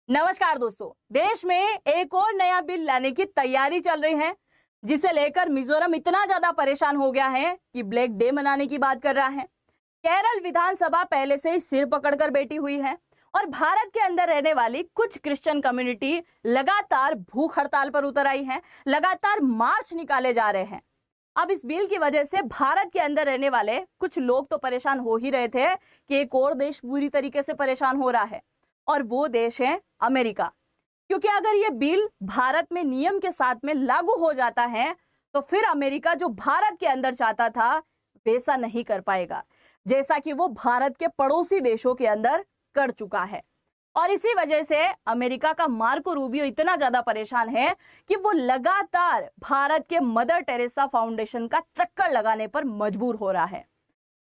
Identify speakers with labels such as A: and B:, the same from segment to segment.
A: नमस्कार दोस्तों। देश में एक और नया बिल लाने की तैयारी चल रही है, जिसे लेकर मिजोरम इतना ज्यादा परेशान हो गया है कि ब्लैक डे मनाने की बात कर रहा है। केरल विधानसभा पहले से ही सिर पकड़कर बैठी हुई है और भारत के अंदर रहने वाली कुछ क्रिश्चियन कम्युनिटी लगातार भूख हड़ताल पर उतर आई है, लगातार मार्च निकाले जा रहे हैं। अब इस बिल की वजह से भारत के अंदर रहने वाले कुछ लोग तो परेशान हो ही रहे थे कि एक और देश पूरी तरीके से परेशान हो रहा है, और वो देश है अमेरिका। क्योंकि अगर ये बिल भारत में नियम के साथ में लागू हो जाता है तो फिर अमेरिका जो भारत के अंदर चाहता था वैसा नहीं कर पाएगा, जैसा कि वो भारत के पड़ोसी देशों के अंदर कर चुका है। और इसी वजह से अमेरिका का मार्को रूबियो इतना ज्यादा परेशान है कि वो लगातार भारत के मदर टेरेसा फाउंडेशन का चक्कर लगाने पर मजबूर हो रहा है।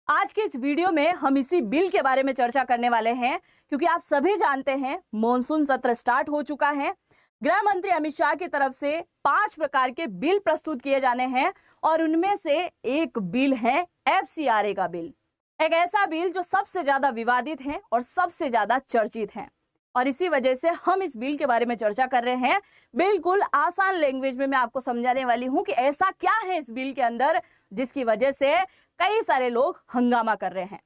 A: आज के इस वीडियो में हम इसी बिल के बारे में चर्चा करने वाले हैं, क्योंकि आप सभी जानते हैं मॉनसून सत्र स्टार्ट हो चुका है। गृह मंत्री अमित शाह की तरफ से 5 प्रकार के बिल प्रस्तुत किए जाने हैं और उनमें से एक बिल है FCRA का बिल। एक ऐसा बिल जो सबसे ज्यादा विवादित है और सबसे ज्यादा चर्चित है, और इसी वजह से हम इस बिल के बारे में चर्चा कर रहे हैं। बिल्कुल आसान लैंग्वेज में मैं आपको समझाने वाली हूं कि ऐसा क्या है इस बिल के अंदर जिसकी वजह से कई सारे लोग हंगामा कर रहे हैं।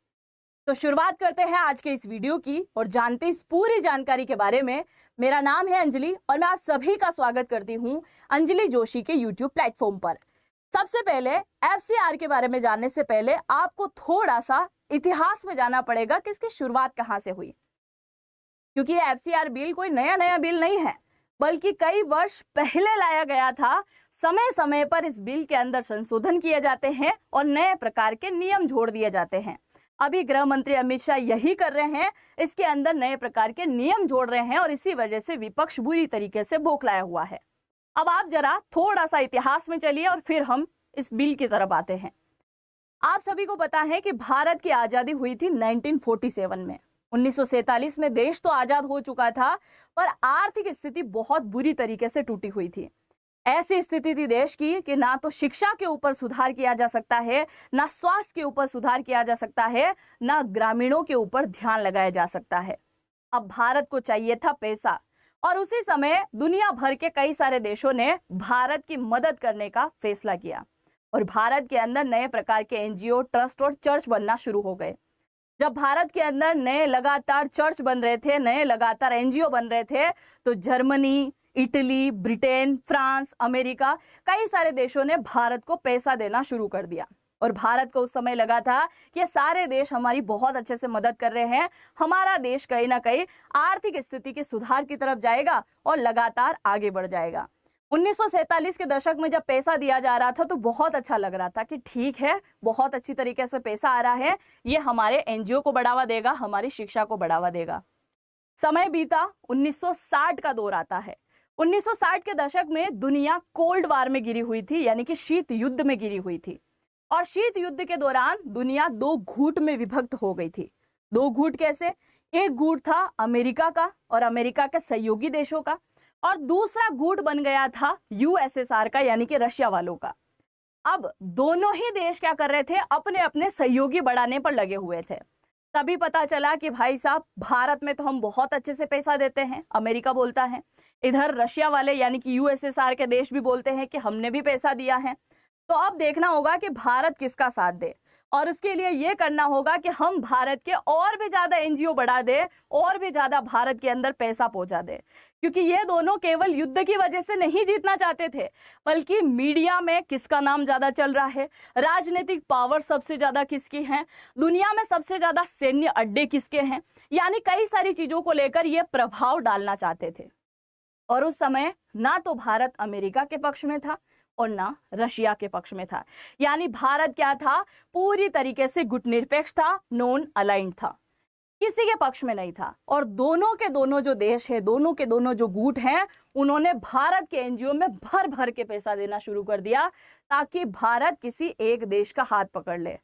A: तो शुरुआत करते हैं आज के इस वीडियो की और जानते इस पूरी जानकारी के बारे में। मेरा नाम है अंजलि और मैं आप सभी का स्वागत करती हूं अंजलि जोशी के YouTube प्लेटफॉर्म पर। सबसे पहले FCR के बारे में जानने से पहले आपको थोड़ा सा इतिहास में जाना पड़ेगा कि इसकी शुरुआत कहां से हुई, क्योंकि ये FCR बिल कोई नया बिल नहीं है, बल्कि कई वर्ष पहले लाया गया था। समय समय पर इस बिल के अंदर संशोधन किए जाते हैं और नए प्रकार के नियम जोड़ दिए जाते हैं। अभी गृह मंत्री अमित शाह यही कर रहे हैं, इसके अंदर नए प्रकार के नियम जोड़ रहे हैं और इसी वजह से विपक्ष बुरी तरीके से बौखलाया हुआ है। अब आप जरा थोड़ा सा इतिहास में चलिए और फिर हम इस बिल की तरफ आते हैं। आप सभी को पता है कि भारत की आजादी हुई थी 1947 में। 1947 में देश तो आजाद हो चुका था, पर आर्थिक स्थिति बहुत बुरी तरीके से टूटी हुई थी। ऐसी स्थिति थी देश की कि ना तो शिक्षा के ऊपर सुधार किया जा सकता है, ना स्वास्थ्य के ऊपर सुधार किया जा सकता है, ना ग्रामीणों के ऊपर ध्यान लगाया जा सकता है। अब भारत को चाहिए था पैसा, और उसी समय दुनिया भर के कई सारे देशों ने भारत की मदद करने का फैसला किया और भारत के अंदर नए प्रकार के NGO, ट्रस्ट और चर्च बनना शुरू हो गए। जब भारत के अंदर नए लगातार चर्च बन रहे थे, नए लगातार NGO बन रहे थे, तो Germany, Italy, Britain, France, America, कई सारे देशों ने भारत को पैसा देना शुरू कर दिया। और भारत को उस समय लगा था कि ये सारे देश हमारी बहुत अच्छे से मदद कर रहे हैं, हमारा देश कहीं ना कहीं आर्थिक स्थिति के सुधार की तरफ जाएगा और लगातार आगे बढ़ जाएगा। 1947 के दशक में जब पैसा दिया जा रहा था तो बहुत अच्छा लग रहा था कि ठीक है, बहुत अच्छी तरीके से पैसा आ रहा है, ये हमारे NGO को बढ़ावा देगा, हमारी शिक्षा को बढ़ावा देगा। समय बीता, 1960 का दौर आता है। 1960 के दशक में दुनिया कोल्ड वार में गिरी हुई थी, यानी कि शीत युद्ध में गिरी हुई थी। और शीत युद्ध के दौरान दुनिया 2 गुट में विभक्त हो गई थी। 2 गुट कैसे? एक गुट था अमेरिका का और अमेरिका के सहयोगी देशों का, और दूसरा गुट बन गया था USSR का, यानी कि रशिया वालों का। अब दोनों ही देश क्या कर रहे थे? अपने अपने सहयोगी बढ़ाने पर लगे हुए थे। तभी पता चला कि भाई साहब, भारत में तो हम बहुत अच्छे से पैसा देते हैं, अमेरिका बोलता है। इधर रशिया वाले यानी कि USSR के देश भी बोलते हैं कि हमने भी पैसा दिया है। तो अब देखना होगा कि भारत किसका साथ दे, और उसके लिए ये करना होगा कि हम भारत के और भी ज्यादा NGO बढ़ा दे और भी ज्यादा भारत के अंदर पैसा पहुंचा दे। क्योंकि ये दोनों केवल युद्ध की वजह से नहीं जीतना चाहते थे, बल्कि मीडिया में किसका नाम ज्यादा चल रहा है, राजनीतिक पावर सबसे ज्यादा किसकी है, दुनिया में सबसे ज्यादा सैन्य अड्डे किसके हैं, यानी कई सारी चीजों को लेकर ये प्रभाव डालना चाहते थे। और उस समय ना तो भारत अमेरिका के पक्ष में था और ना रशिया के पक्ष में था, यानी भारत क्या था? पूरी तरीके से गुटनिरपेक्ष था, नॉन अलाइंड था, किसी के पक्ष में नहीं था। और दोनों के दोनों जो देश है, दोनों के दोनों जो गुट हैं, उन्होंने भारत के NGO में भर भर के पैसा देना शुरू कर दिया ताकि भारत किसी एक देश का हाथ पकड़ ले।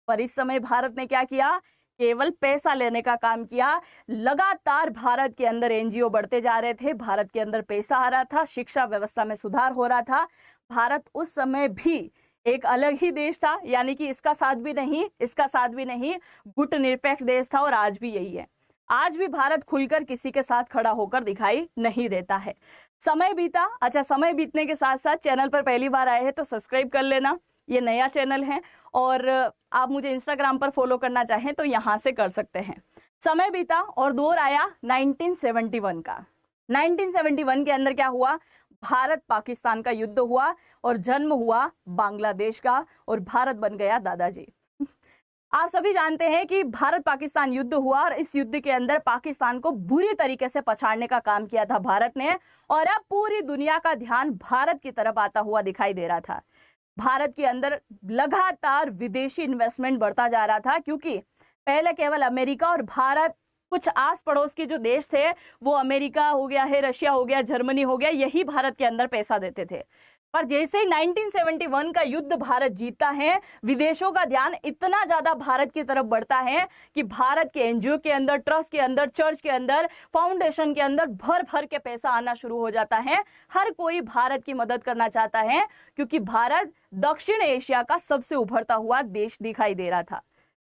A: पर इस समय भारत ने क्या किया? केवल पैसा लेने का काम किया। लगातार भारत के अंदर NGO बढ़ते जा रहे थे, भारत के अंदर पैसा आ रहा था, शिक्षा व्यवस्था में सुधार हो रहा था। भारत उस समय भी एक अलग ही देश था, यानी कि इसका साथ भी नहीं, इसका साथ भी नहीं, गुट निरपेक्ष देश था, और आज भी यही है। आज भी भारत खुलकर किसी के साथ खड़ा होकर दिखाई नहीं देता है। समय बीता। अच्छा, समय बीतने के साथ साथ चैनल पर पहली बार आए हैं तो सब्सक्राइब कर लेना, ये नया चैनल है। और आप मुझे इंस्टाग्राम पर फॉलो करना चाहें तो यहाँ से कर सकते हैं। समय बीता और दौर आया 1971 का। 1971 के अंदर क्या हुआ? भारत पाकिस्तान का युद्ध हुआ और जन्म हुआ बांग्लादेश का, और भारत बन गया दादाजी। आप सभी जानते हैं कि भारत पाकिस्तान युद्ध हुआ और इस युद्ध के अंदर पाकिस्तान को बुरी तरीके से पछाड़ने का काम किया था भारत ने, और अब पूरी दुनिया का ध्यान भारत की तरफ आता हुआ दिखाई दे रहा था। भारत के अंदर लगातार विदेशी इन्वेस्टमेंट बढ़ता जा रहा था, क्योंकि पहले केवल अमेरिका और भारत, कुछ आस पड़ोस के जो देश थे वो अमेरिका हो गया है, रशिया हो गया, जर्मनी हो गया, यही भारत के अंदर पैसा देते थे। पर जैसे ही 1971 का युद्ध भारत जीतता है, विदेशों का ध्यान इतना ज्यादा भारत की तरफ बढ़ता है कि भारत के एनजीओ के अंदर, ट्रस्ट के अंदर, चर्च के अंदर, फाउंडेशन के अंदर भर भर के पैसा आना शुरू हो जाता है। हर कोई भारत की मदद करना चाहता है, क्योंकि भारत दक्षिण एशिया का सबसे उभरता हुआ देश दिखाई दे रहा था।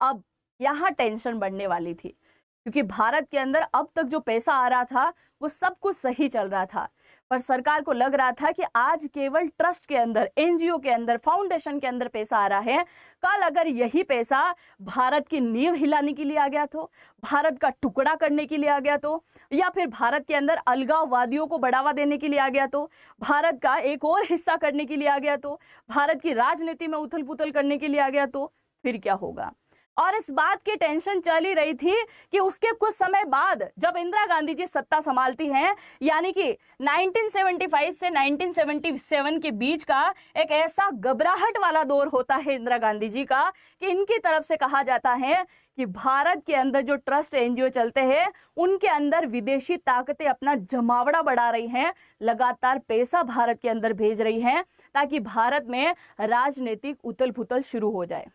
A: अब यहाँ टेंशन बढ़ने वाली थी, क्योंकि भारत के अंदर अब तक जो पैसा आ रहा था वो सब कुछ सही चल रहा था, पर सरकार को लग रहा था कि आज केवल ट्रस्ट के अंदर, एनजीओ के अंदर, फाउंडेशन के अंदर पैसा आ रहा है, कल अगर यही पैसा भारत की नींव हिलाने के लिए आ गया तो, भारत का टुकड़ा करने के लिए आ गया तो, या फिर भारत के अंदर अलगाववादियों को बढ़ावा देने के लिए आ गया तो, भारत का एक और हिस्सा करने के लिए आ गया तो, भारत की राजनीति में उथल पुथल करने के लिए आ गया तो फिर क्या होगा? और इस बात की टेंशन चल ही रही थी कि उसके कुछ समय बाद जब इंदिरा गांधी जी सत्ता संभालती हैं, यानी कि 1975 से 1977 के बीच का एक ऐसा घबराहट वाला दौर होता है इंदिरा गांधी जी का, कि इनकी तरफ से कहा जाता है कि भारत के अंदर जो ट्रस्ट एनजीओ चलते हैं उनके अंदर विदेशी ताकतें अपना जमावड़ा बढ़ा रही हैं, लगातार पैसा भारत के अंदर भेज रही हैं, ताकि भारत में राजनीतिक उथल पुथल शुरू हो जाए।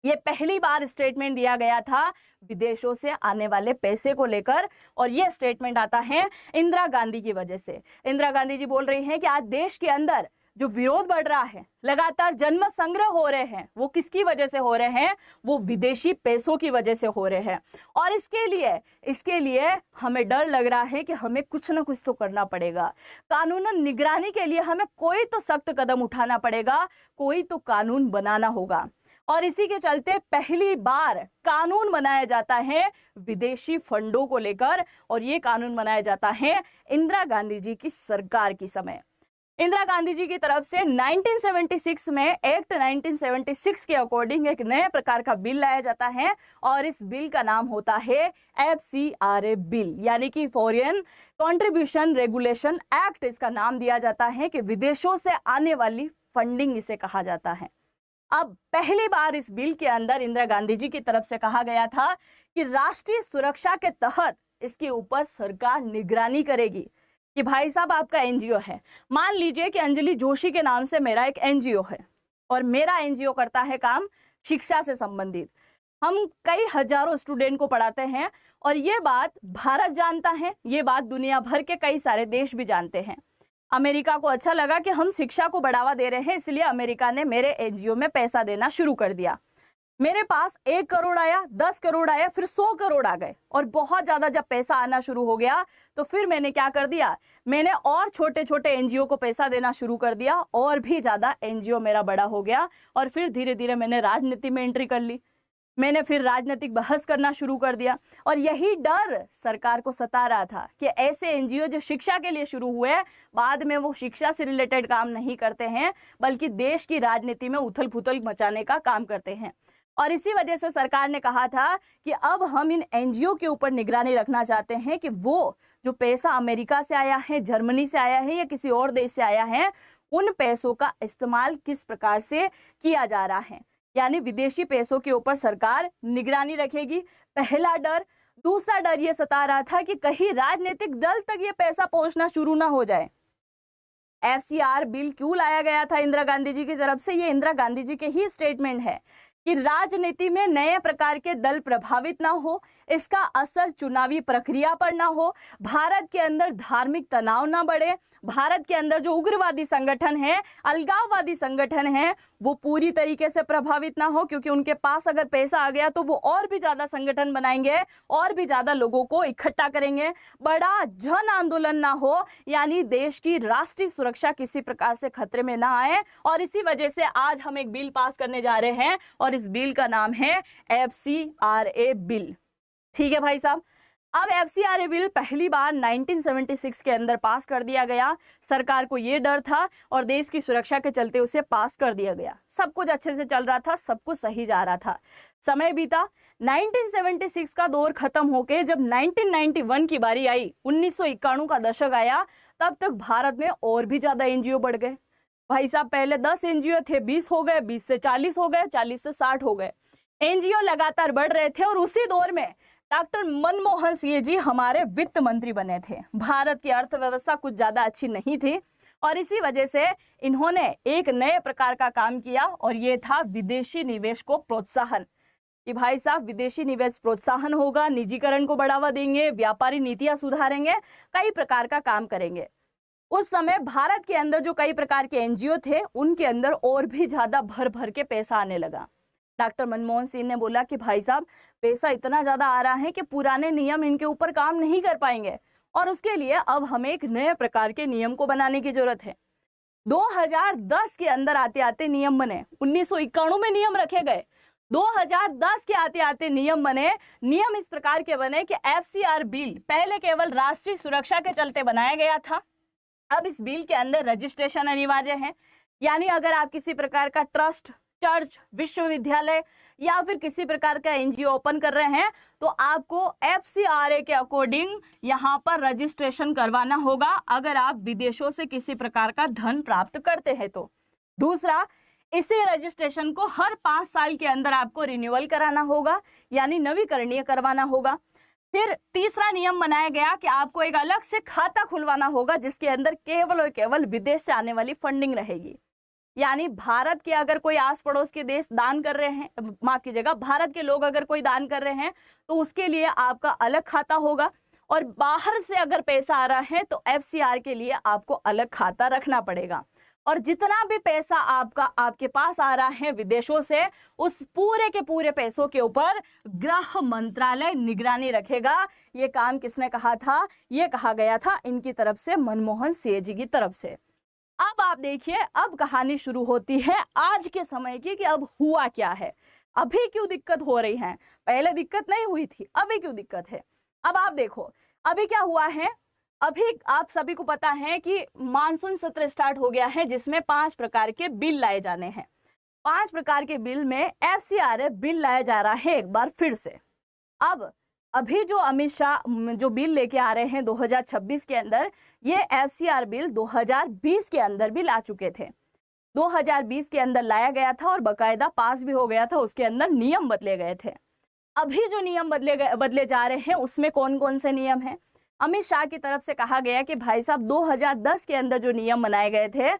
A: ये पहली बार स्टेटमेंट दिया गया था विदेशों से आने वाले पैसे को लेकर, और ये स्टेटमेंट आता है इंदिरा गांधी की वजह से। इंदिरा गांधी जी बोल रही हैं कि आज देश के अंदर जो विरोध बढ़ रहा है, लगातार जनमत संग्रह हो रहे हैं, वो किसकी वजह से हो रहे हैं? वो विदेशी पैसों की वजह से हो रहे हैं। और इसके लिए हमें डर लग रहा है कि हमें कुछ ना कुछ तो करना पड़ेगा। कानूनन निगरानी के लिए हमें कोई तो सख्त कदम उठाना पड़ेगा, कोई तो कानून बनाना होगा। और इसी के चलते पहली बार कानून बनाया जाता है विदेशी फंडों को लेकर, और ये कानून बनाया जाता है इंदिरा गांधी जी की सरकार की समय। इंदिरा गांधी जी की तरफ से 1976 में एक्ट 1976 के अकॉर्डिंग एक नए प्रकार का बिल लाया जाता है, और इस बिल का नाम होता है FCRA बिल, यानी कि फॉरेन कंट्रीब्यूशन रेगुलेशन एक्ट इसका नाम दिया जाता है, कि विदेशों से आने वाली फंडिंग इसे कहा जाता है। अब पहली बार इस बिल के अंदर इंदिरा गांधी जी की तरफ से कहा गया था कि राष्ट्रीय सुरक्षा के तहत इसके ऊपर सरकार निगरानी करेगी। कि भाई साहब, आपका एनजीओ है, मान लीजिए कि अंजलि जोशी के नाम से मेरा एक एनजीओ है, और मेरा एनजीओ करता है काम शिक्षा से संबंधित। हम कई हजारों स्टूडेंट को पढ़ाते हैं, और ये बात भारत जानता है, ये बात दुनिया भर के कई सारे देश भी जानते हैं। अमेरिका को अच्छा लगा कि हम शिक्षा को बढ़ावा दे रहे हैं, इसलिए अमेरिका ने मेरे एनजीओ में पैसा देना शुरू कर दिया। मेरे पास 1 करोड़ आया, 10 करोड़ आया, फिर 100 करोड़ आ गए, और बहुत ज्यादा जब पैसा आना शुरू हो गया तो फिर मैंने क्या कर दिया, मैंने और छोटे छोटे एनजीओ को पैसा देना शुरू कर दिया, और भी ज्यादा एनजीओ मेरा बड़ा हो गया। और फिर धीरे धीरे मैंने राजनीति में एंट्री कर ली, मैंने फिर राजनीतिक बहस करना शुरू कर दिया। और यही डर सरकार को सता रहा था कि ऐसे एनजीओ जो शिक्षा के लिए शुरू हुए, बाद में वो शिक्षा से रिलेटेड काम नहीं करते हैं, बल्कि देश की राजनीति में उथल पुथल मचाने का काम करते हैं। और इसी वजह से सरकार ने कहा था कि अब हम इन एनजीओ के ऊपर निगरानी रखना चाहते हैं कि वो जो पैसा अमेरिका से आया है, जर्मनी से आया है, या किसी और देश से आया है, उन पैसों का इस्तेमाल किस प्रकार से किया जा रहा है। यानी विदेशी पैसों के ऊपर सरकार निगरानी रखेगी, पहला डर। दूसरा डर ये सता रहा था कि कहीं राजनीतिक दल तक ये पैसा पहुंचना शुरू ना हो जाए। FCR बिल क्यों लाया गया था इंदिरा गांधी जी की तरफ से? ये इंदिरा गांधी जी के ही स्टेटमेंट है कि राजनीति में नए प्रकार के दल प्रभावित ना हो, इसका असर चुनावी प्रक्रिया पर ना हो, भारत के अंदर धार्मिक तनाव ना बढ़े, भारत के अंदर जो उग्रवादी संगठन है, अलगाववादी संगठन है, वो पूरी तरीके से प्रभावित ना हो, क्योंकि उनके पास अगर पैसा आ गया तो वो और भी ज्यादा संगठन बनाएंगे, और भी ज्यादा लोगों को इकट्ठा करेंगे, बड़ा जन आंदोलन ना हो, यानी देश की राष्ट्रीय सुरक्षा किसी प्रकार से खतरे में ना आए। और इसी वजह से आज हम एक बिल पास करने जा रहे हैं और इस बिल का नाम है FCRA बिल। ठीक है भाई साहब। अब FCRA बिल पहली बार 1976 के अंदर पास कर दिया गया। सरकार को यह डर था और देश की सुरक्षा के चलते उसे पास कर दिया गया। सब कुछ अच्छे से चल रहा था, सब कुछ सही जा रहा था। समय बीता, 1976 का दौर खत्म होके जब 1991 की बारी आई, 1991 का दशक आया, तब तक भारत में और भी ज्यादा NGO बढ़ गए। भाई साहब, पहले 10 NGO थे, 20 हो गए, 20 से 40 हो गए, 40 से 60 हो गए। NGO लगातार बढ़ रहे थे और उसी दौर में डॉक्टर मनमोहन सिंह जी हमारे वित्त मंत्री बने थे। भारत की अर्थव्यवस्था कुछ ज्यादा अच्छी नहीं थी और इसी वजह से इन्होंने एक नए प्रकार का काम किया और ये था विदेशी निवेश को प्रोत्साहन। कि भाई साहब, विदेशी निवेश प्रोत्साहन होगा, निजीकरण को बढ़ावा देंगे, व्यापारी नीतियां सुधारेंगे, कई प्रकार का काम करेंगे। उस समय भारत के अंदर जो कई प्रकार के NGO थे, उनके अंदर और भी ज्यादा भर भर के पैसा आने लगा। डॉक्टर मनमोहन सिंह ने बोला कि भाई साहब, पैसा इतना ज्यादा आ रहा है कि पुराने नियम इनके ऊपर काम नहीं कर पाएंगे और उसके लिए अब हमें एक नए प्रकार के नियम को बनाने की जरूरत है। 2010 के अंदर आते आते नियम बने, 1991 में नियम रखे गए, 2010 के आते आते नियम बने। नियम इस प्रकार के बने कि FCR बिल पहले केवल राष्ट्रीय सुरक्षा के चलते बनाया गया था, अब इस बिल के अंदर रजिस्ट्रेशन अनिवार्य है। यानी अगर आप किसी प्रकार का ट्रस्ट, चर्च, विश्वविद्यालय या फिर किसी प्रकार का NGO ओपन कर रहे हैं तो आपको FCRA के अकॉर्डिंग यहाँ पर रजिस्ट्रेशन करवाना होगा, अगर आप विदेशों से किसी प्रकार का धन प्राप्त करते हैं तो। दूसरा, इसी रजिस्ट्रेशन को हर 5 साल के अंदर आपको रिन्यूअल कराना होगा, यानी नवीकरणीय करवाना होगा। फिर तीसरा नियम बनाया गया कि आपको एक अलग से खाता खुलवाना होगा जिसके अंदर केवल और केवल विदेश से आने वाली फंडिंग रहेगी। यानी भारत के अगर कोई आस पड़ोस के देश दान कर रहे हैं, माफ कीजिएगा, भारत के लोग अगर कोई दान कर रहे हैं तो उसके लिए आपका अलग खाता होगा, और बाहर से अगर पैसा आ रहा है तो FCR के लिए आपको अलग खाता रखना पड़ेगा। और जितना भी पैसा आपके पास आ रहा है विदेशों से, उस पूरे के पूरे पैसों के ऊपर गृह मंत्रालय निगरानी रखेगा। ये काम किसने कहा था? ये कहा गया था इनकी तरफ से, मनमोहन सिंह जी की तरफ से। अब आप देखिए, अब कहानी शुरू होती है आज के समय की कि अब हुआ क्या है, अभी क्यों दिक्कत हो रही है। पहले दिक्कत नहीं हुई थी, अभी क्यों दिक्कत है। अब आप देखो अभी क्या हुआ है। अभी आप सभी को पता है कि मानसून सत्र स्टार्ट हो गया है जिसमें 5 प्रकार के बिल लाए जाने हैं। 5 प्रकार के बिल में FCRA बिल लाया जा रहा है एक बार फिर से। अब अभी जो अमित शाह जो बिल लेके आ रहे हैं 2026 के अंदर, ये FCR बिल 2020 के अंदर भी ला चुके थे। 2020 के अंदर लाया गया था और बाकायदा पास भी हो गया था, उसके अंदर नियम बदले गए थे। अभी जो नियम बदले जा रहे हैं उसमें कौन कौन से नियम हैं? अमित शाह की तरफ से कहा गया कि भाई साहब 2010 के अंदर जो नियम बनाए गए थे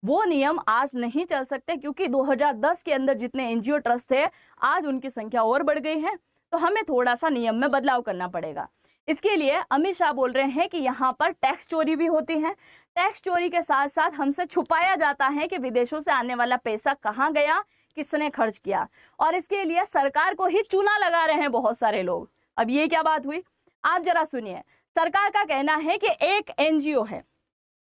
A: वो नियम आज नहीं चल सकते, क्योंकि 2010 के अंदर जितने NGO ट्रस्ट थे आज उनकी संख्या और बढ़ गई है, तो हमें थोड़ा सा नियम में बदलाव करना पड़ेगा। इसके लिए अमित शाह बोल रहे हैं कि यहाँ पर टैक्स चोरी भी होती है। टैक्स चोरी के साथ साथ हमसे छुपाया जाता है कि विदेशों से आने वाला पैसा कहाँ गया, किसने खर्च किया, और इसके लिए सरकार को ही चूना लगा रहे हैं बहुत सारे लोग। अब ये क्या बात हुई, आप जरा सुनिए। सरकार का कहना है कि एक NGO है,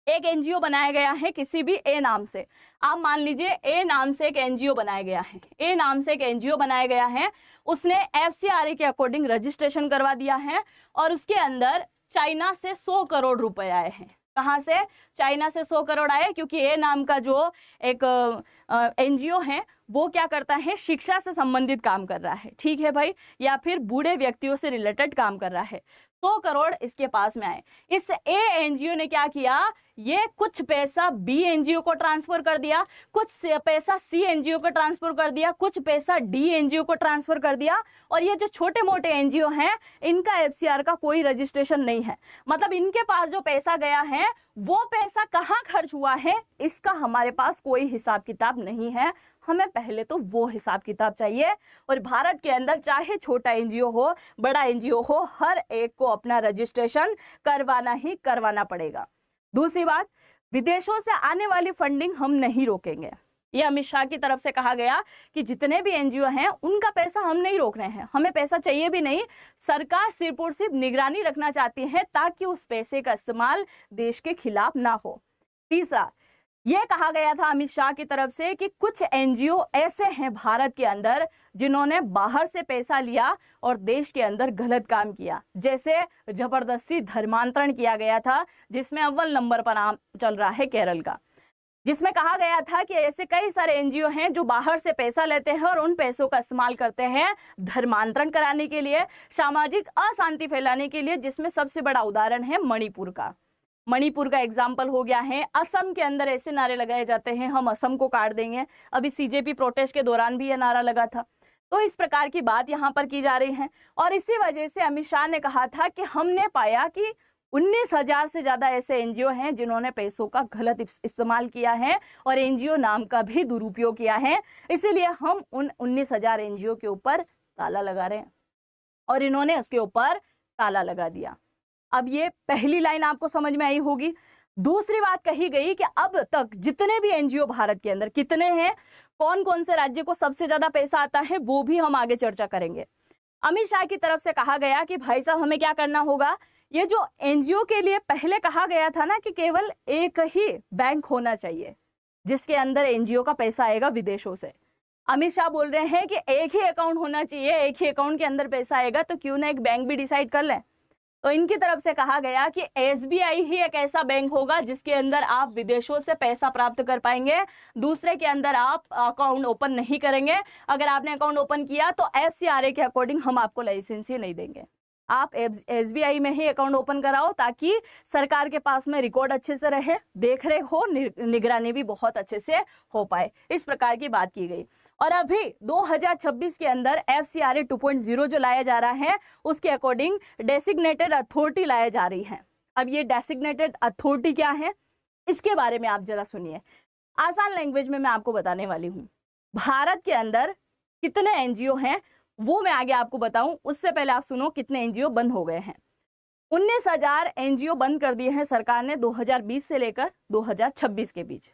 A: एक NGO बनाया गया है किसी भी A नाम से। आप मान लीजिए A नाम से एक NGO बनाया गया है, A नाम से एक NGO बनाया गया है, उसने FCRA के अकॉर्डिंग रजिस्ट्रेशन करवा दिया है और उसके अंदर चाइना से 100 करोड़ रुपए आए हैं। कहाँ से? चाइना से 100 करोड़ आए, क्योंकि A नाम का जो एक NGO है वो क्या करता है, शिक्षा से संबंधित काम कर रहा है, ठीक है भाई, या फिर बूढ़े व्यक्तियों से रिलेटेड काम कर रहा है। 100 करोड़ इसके पास में आए। इस NGO ने क्या किया, ये कुछ पैसा बी एनजीओ को ट्रांसफर कर दिया, कुछ पैसा सी एनजीओ को ट्रांसफर कर दिया, कुछ पैसा डी एनजीओ को ट्रांसफर कर दिया। और ये जो छोटे मोटे एनजीओ हैं इनका एफसीआर का कोई रजिस्ट्रेशन नहीं है। मतलब इनके पास जो पैसा गया है वो पैसा कहाँ खर्च हुआ है इसका हमारे पास कोई हिसाब किताब नहीं है। हमें पहले तो वो हिसाब किताब चाहिए। और भारत के अंदर चाहे छोटा एनजीओ हो बड़ा एनजीओ हो, हर एक को अपना रजिस्ट्रेशन करवाना ही करवाना पड़ेगा। दूसरी बात, विदेशों से आने वाली फंडिंग हम नहीं रोकेंगे। ये अमित शाह की तरफ से कहा गया कि जितने भी एनजीओ हैं उनका पैसा हम नहीं रोक रहे हैं, हमें पैसा चाहिए भी नहीं। सरकार सिर्फ और सिर्फ निगरानी रखना चाहती है ताकि उस पैसे का इस्तेमाल देश के खिलाफ ना हो। तीसरा, ये कहा गया था अमित शाह की तरफ से कि कुछ एनजीओ ऐसे हैं भारत के अंदर जिन्होंने बाहर से पैसा लिया और देश के अंदर गलत काम किया। जैसे जबरदस्ती धर्मांतरण किया गया था जिसमें अव्वल नंबर पर नाम चल रहा है केरल का, जिसमें कहा गया था कि ऐसे कई सारे एनजीओ हैं जो बाहर से पैसा लेते हैं और उन पैसों का इस्तेमाल करते हैं धर्मांतरण कराने के लिए, सामाजिक अशांति फैलाने के लिए, जिसमें सबसे बड़ा उदाहरण है मणिपुर का। मणिपुर का एग्जाम्पल हो गया है। असम के अंदर ऐसे नारे लगाए जाते हैं हम असम को काट देंगे। अभी सीजेपी प्रोटेस्ट के दौरान भी यह नारा लगा था। तो इस प्रकार की बात यहाँ पर की जा रही है और इसी वजह से अमित शाह ने कहा था कि हमने पाया कि 19,000 से ज्यादा ऐसे एनजीओ हैं जिन्होंने पैसों का गलत इस्तेमाल किया है और एनजीओ नाम का भी दुरुपयोग किया है। इसीलिए हम उन 19,000 एनजीओ के ऊपर ताला लगा रहे हैं और इन्होंने उसके ऊपर ताला लगा दिया। अब ये पहली लाइन आपको समझ में आई होगी। दूसरी बात कही गई कि अब तक जितने भी एनजीओ भारत के अंदर कितने हैं, कौन कौन से राज्य को सबसे ज्यादा पैसा आता है, वो भी हम आगे चर्चा करेंगे। अमित शाह की तरफ से कहा गया कि भाई साहब हमें क्या करना होगा, ये जो एनजीओ के लिए पहले कहा गया था ना कि केवल एक ही बैंक होना चाहिए जिसके अंदर एनजीओ का पैसा आएगा विदेशों से। अमित शाह बोल रहे हैं कि एक ही अकाउंट होना चाहिए, एक ही अकाउंट के अंदर पैसा आएगा, तो क्यों ना एक बैंक भी डिसाइड कर लें। तो इनकी तरफ से कहा गया कि एसबीआई ही एक ऐसा बैंक होगा जिसके अंदर आप विदेशों से पैसा प्राप्त कर पाएंगे, दूसरे के अंदर आप अकाउंट ओपन नहीं करेंगे। अगर आपने अकाउंट ओपन किया तो एफसीआरए के अकॉर्डिंग हम आपको लाइसेंस ही नहीं देंगे। आप एसबीआई में ही अकाउंट ओपन कराओ ताकि सरकार के पास में रिकॉर्ड अच्छे से रहे, देख रेख हो, निगरानी भी बहुत अच्छे से हो पाए। इस प्रकार की बात की गई। और अभी 2026 के अंदर एफसीआरए 2.0 जो लाया जा रहा है उसके अकॉर्डिंग डेसिग्नेटेड अथॉरिटी लाया जा रही है। अब ये डेसिग्नेटेड अथॉरिटी क्या है इसके बारे में आप जरा सुनिए। आसान लैंग्वेज में मैं आपको बताने वाली हूँ। भारत के अंदर कितने एनजीओ हैं वो मैं आगे आपको बताऊं, उससे पहले आप सुनो कितने एनजीओ बंद हो गए हैं। 19,000 एनजीओ बंद कर दिए हैं सरकार ने 2020 से लेकर 2026 के बीच।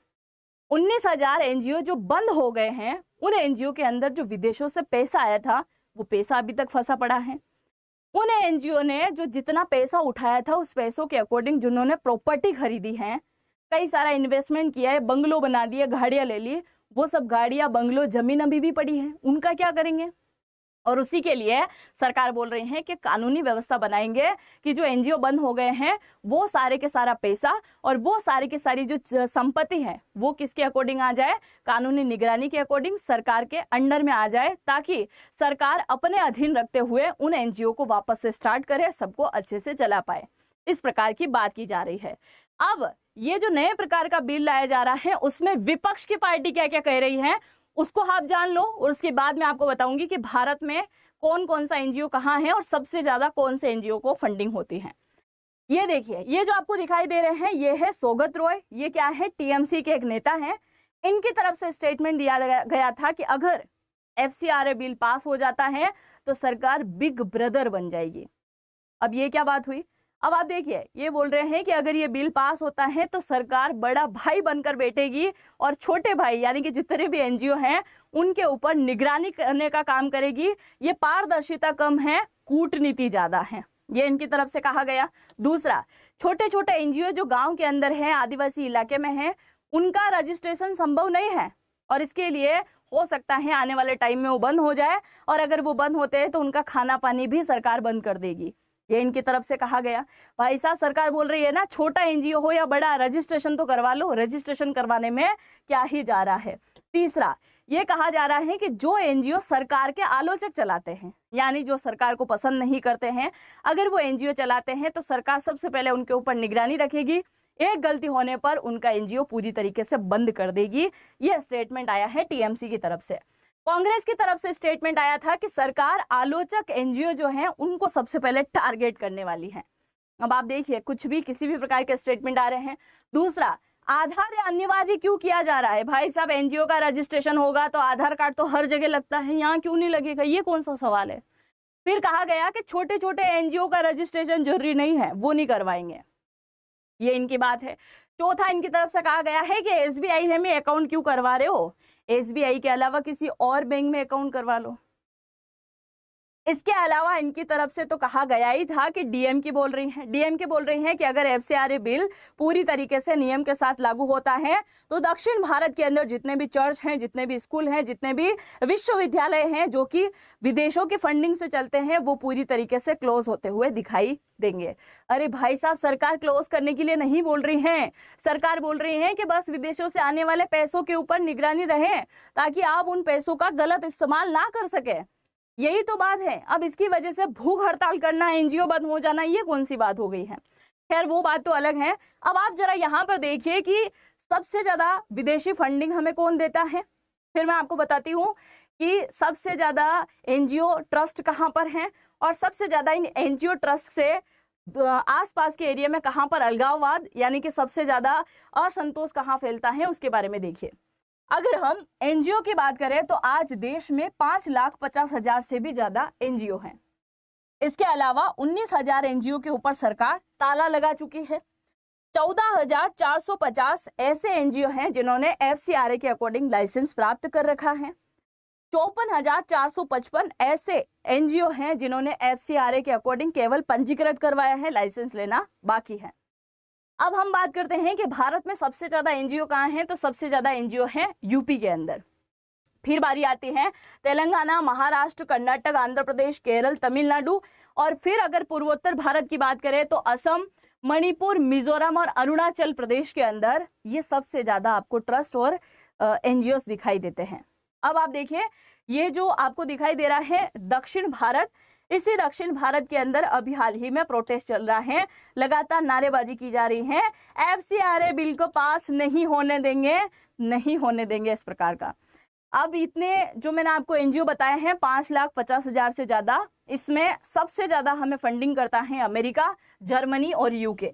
A: 19,000 एनजीओ जो बंद हो गए हैं, उन एनजीओ के अंदर जो विदेशों से पैसा आया था वो पैसा अभी तक फंसा पड़ा है। उन एनजीओ ने जो जितना पैसा उठाया था उस पैसों के अकॉर्डिंग जिन्होंने प्रॉपर्टी खरीदी है, कई सारा इन्वेस्टमेंट किया है, बंगलो बना दिए, गाड़ियां ले ली, वो सब गाड़ियां बंगलो जमीन अभी भी पड़ी है, उनका क्या करेंगे। और उसी के लिए सरकार बोल रही है कि कानूनी व्यवस्था बनाएंगे कि जो एनजीओ बंद हो गए हैं वो सारे के सारा पैसा और वो सारी की सारी जो संपत्ति है वो किसके अकॉर्डिंग आ जाए, कानूनी निगरानी के अकॉर्डिंग सरकार के अंडर में आ जाए, ताकि सरकार अपने अधीन रखते हुए उन एनजीओ को वापस से स्टार्ट करे, सबको अच्छे से चला पाए। इस प्रकार की बात की जा रही है। अब ये जो नए प्रकार का बिल लाया जा रहा है उसमें विपक्ष की पार्टी क्या क्या कह रही है उसको आप जान लो और उसके बाद मैं आपको बताऊंगी कि भारत में कौन कौन सा एनजीओ कहाँ है और सबसे ज्यादा कौन से एनजीओ को फंडिंग होती है। ये देखिए, ये जो आपको दिखाई दे रहे हैं ये है सौगत रॉय, ये क्या है, टीएमसी के एक नेता हैं। इनकी तरफ से स्टेटमेंट दिया गया था कि अगर एफसीआरए बिल पास हो जाता है तो सरकार बिग ब्रदर बन जाएगी। अब ये क्या बात हुई, अब आप देखिए, ये बोल रहे हैं कि अगर ये बिल पास होता है तो सरकार बड़ा भाई बनकर बैठेगी और छोटे भाई यानी कि जितने भी एनजीओ हैं उनके ऊपर निगरानी करने का काम करेगी। ये पारदर्शिता कम है, कूटनीति ज्यादा है, ये इनकी तरफ से कहा गया। दूसरा, छोटे छोटे एनजीओ जो गांव के अंदर है, आदिवासी इलाके में है, उनका रजिस्ट्रेशन संभव नहीं है और इसके लिए हो सकता है आने वाले टाइम में वो बंद हो जाए और अगर वो बंद होते हैं तो उनका खाना पानी भी सरकार बंद कर देगी, ये इनकी तरफ से कहा गया। भाई साहब सरकार बोल रही है ना, छोटा एनजीओ हो या बड़ा रजिस्ट्रेशन तो करवा लो, रजिस्ट्रेशन करवाने में क्या ही जा रहा है। तीसरा, ये कहा जा रहा है कि जो एनजीओ सरकार के आलोचक चलाते हैं यानी जो सरकार को पसंद नहीं करते हैं, अगर वो एनजीओ चलाते हैं तो सरकार सबसे पहले उनके ऊपर निगरानी रखेगी, एक गलती होने पर उनका एनजीओ पूरी तरीके से बंद कर देगी। यह स्टेटमेंट आया है टीएमसी की तरफ से। कांग्रेस की तरफ से स्टेटमेंट आया था कि सरकार आलोचक एनजीओ जो हैं उनको सबसे पहले टारगेट करने वाली है। अब आप देखिए, कुछ भी किसी भी प्रकार के स्टेटमेंट आ रहे हैं। दूसरा, आधार अनिवार्य क्यों किया जा रहा है? भाई साहब, एनजीओ का रजिस्ट्रेशन होगा तो आधार कार्ड तो हर जगह लगता है, यहाँ क्यों नहीं लगेगा? ये कौन सा सवाल है? फिर कहा गया कि छोटे छोटे एनजीओ का रजिस्ट्रेशन जरूरी नहीं है, वो नहीं करवाएंगे, ये इनकी बात है। चौथा, इनकी तरफ से कहा गया है कि एसबीआई में अकाउंट क्यों करवा रहे हो, एसबीआई के अलावा किसी और बैंक में अकाउंट करवा लो। इसके अलावा इनकी तरफ से तो कहा गया ही था कि डीएमके बोल रही हैं कि अगर एफसीआरए बिल पूरी तरीके से नियम के साथ लागू होता है तो दक्षिण भारत के अंदर जितने भी चर्च हैं, जितने भी स्कूल हैं, जितने भी विश्वविद्यालय हैं जो कि विदेशों की फंडिंग से चलते हैं, वो पूरी तरीके से क्लोज होते हुए दिखाई देंगे। अरे भाई साहब, सरकार क्लोज करने के लिए नहीं बोल रही है, सरकार बोल रही है कि बस विदेशों से आने वाले पैसों के ऊपर निगरानी रहे ताकि आप उन पैसों का गलत इस्तेमाल ना कर सके। यही तो बात है। अब इसकी वजह से भूख हड़ताल करना, एनजीओ बंद हो जाना, ये कौन सी बात हो गई है? खैर, वो बात तो अलग है। अब आप जरा यहाँ पर देखिए कि सबसे ज्यादा विदेशी फंडिंग हमें कौन देता है। फिर मैं आपको बताती हूँ कि सबसे ज्यादा एनजीओ ट्रस्ट कहाँ पर हैं और सबसे ज्यादा इन एनजीओ ट्रस्ट से आसपास के एरिया में कहाँ पर अलगाववाद यानी कि सबसे ज्यादा असंतोष कहाँ फैलता है, उसके बारे में देखिए। अगर हम एनजीओ की बात करें तो आज देश में 5,50,000 से भी ज्यादा एनजीओ हैं। इसके अलावा 19,000 एनजीओ के ऊपर सरकार ताला लगा चुकी है। 14,450 ऐसे एनजीओ हैं जिन्होंने एफसीआरए के अकॉर्डिंग लाइसेंस प्राप्त कर रखा है। 54,455 ऐसे एनजीओ हैं जिन्होंने एफसीआरए के अकॉर्डिंग केवल पंजीकृत करवाया है, लाइसेंस लेना बाकी है। अब हम बात करते हैं कि भारत में सबसे ज्यादा एनजीओ कहाँ हैं, तो सबसे ज्यादा एनजीओ हैं यूपी के अंदर। फिर बारी आती है तेलंगाना, महाराष्ट्र, कर्नाटक, आंध्र प्रदेश, केरल, तमिलनाडु, और फिर अगर पूर्वोत्तर भारत की बात करें तो असम, मणिपुर, मिजोरम और अरुणाचल प्रदेश के अंदर ये सबसे ज्यादा आपको ट्रस्ट और एनजीओ दिखाई देते हैं। अब आप देखिए, ये जो आपको दिखाई दे रहा है दक्षिण भारत, इसी दक्षिण भारत के अंदर अभी हाल ही में प्रोटेस्ट चल रहा है, लगातार नारेबाजी की जा रही है, एफसीआरए बिल को पास नहीं होने देंगे, नहीं होने देंगे, इस प्रकार का। अब इतने जो मैंने आपको एनजीओ बताए हैं 5,50,000 से ज्यादा, इसमें सबसे ज्यादा हमें फंडिंग करता है अमेरिका, जर्मनी और यूके।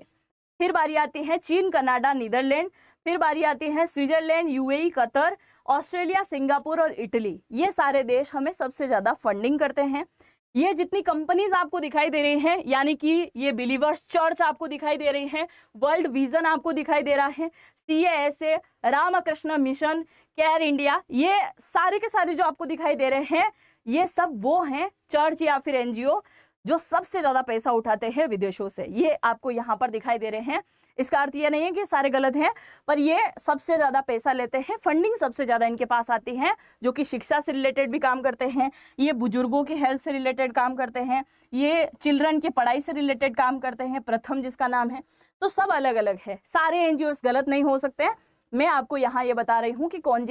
A: फिर बारी आती है चीन, कनाडा, नीदरलैंड, फिर बारी आती है Switzerland, UAE, Qatar, Australia, Singapore और इटली। ये सारे देश हमें सबसे ज्यादा फंडिंग करते हैं। ये जितनी कंपनीज आपको दिखाई दे रही हैं, यानी कि ये बिलीवर्स चर्च आपको दिखाई दे रही है, वर्ल्ड विजन आपको दिखाई दे रहा है, CASA, Ramakrishna mission, care India, ये सारे के सारे जो आपको दिखाई दे रहे हैं, ये सब वो हैं चर्च या फिर एनजीओ जो सबसे ज्यादा पैसा उठाते हैं विदेशों से। ये आपको यहाँ पर दिखाई दे रहे हैं। इसका अर्थ ये नहीं है कि सारे गलत हैं, पर ये सबसे ज्यादा पैसा लेते हैं, फंडिंग सबसे ज्यादा इनके पास आती है, जो कि शिक्षा से रिलेटेड भी काम करते हैं, ये बुजुर्गों की हेल्थ से रिलेटेड काम करते हैं, ये चिल्ड्रन की पढ़ाई से रिलेटेड काम करते हैं, प्रथम जिसका नाम है। तो सब अलग अलग है, सारे एनजीओ गलत नहीं हो सकते। मैं आपको यहाँ ये बता रही हूँ कि कौन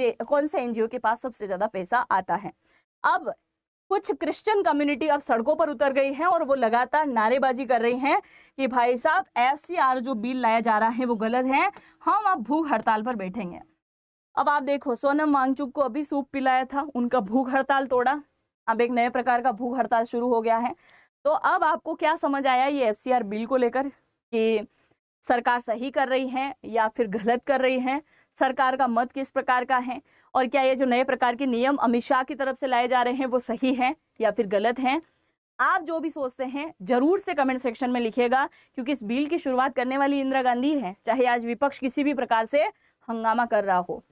A: से एनजीओ के पास सबसे ज्यादा पैसा आता है। अब कुछ क्रिश्चियन कम्युनिटी अब सड़कों पर उतर गई है और वो लगातार नारेबाजी कर रही हैं कि भाई साहब एफसीआर जो बिल लाया जा रहा है वो गलत है, हम अब भूख हड़ताल पर बैठेंगे। अब आप देखो, सोनम वांगचुक को अभी सूप पिलाया था, उनका भूख हड़ताल तोड़ा, अब एक नए प्रकार का भूख हड़ताल शुरू हो गया है। तो अब आपको क्या समझ आया ये एफसीआर बिल को लेकर कि सरकार सही कर रही है या फिर गलत कर रही है, सरकार का मत किस प्रकार का है, और क्या ये जो नए प्रकार के नियम अमित शाह की तरफ से लाए जा रहे हैं वो सही है या फिर गलत हैं? आप जो भी सोचते हैं जरूर से कमेंट सेक्शन में लिखिएगा, क्योंकि इस बिल की शुरुआत करने वाली इंदिरा गांधी है, चाहे आज विपक्ष किसी भी प्रकार से हंगामा कर रहा हो।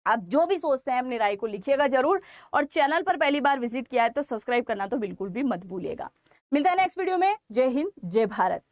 A: आप जो भी सोचते हैं अपनी राय को लिखिएगा जरूर, और चैनल पर पहली बार विजिट किया है तो सब्सक्राइब करना तो बिल्कुल भी मत भूलिएगा। मिलता है नेक्स्ट वीडियो में। जय हिंद, जय भारत।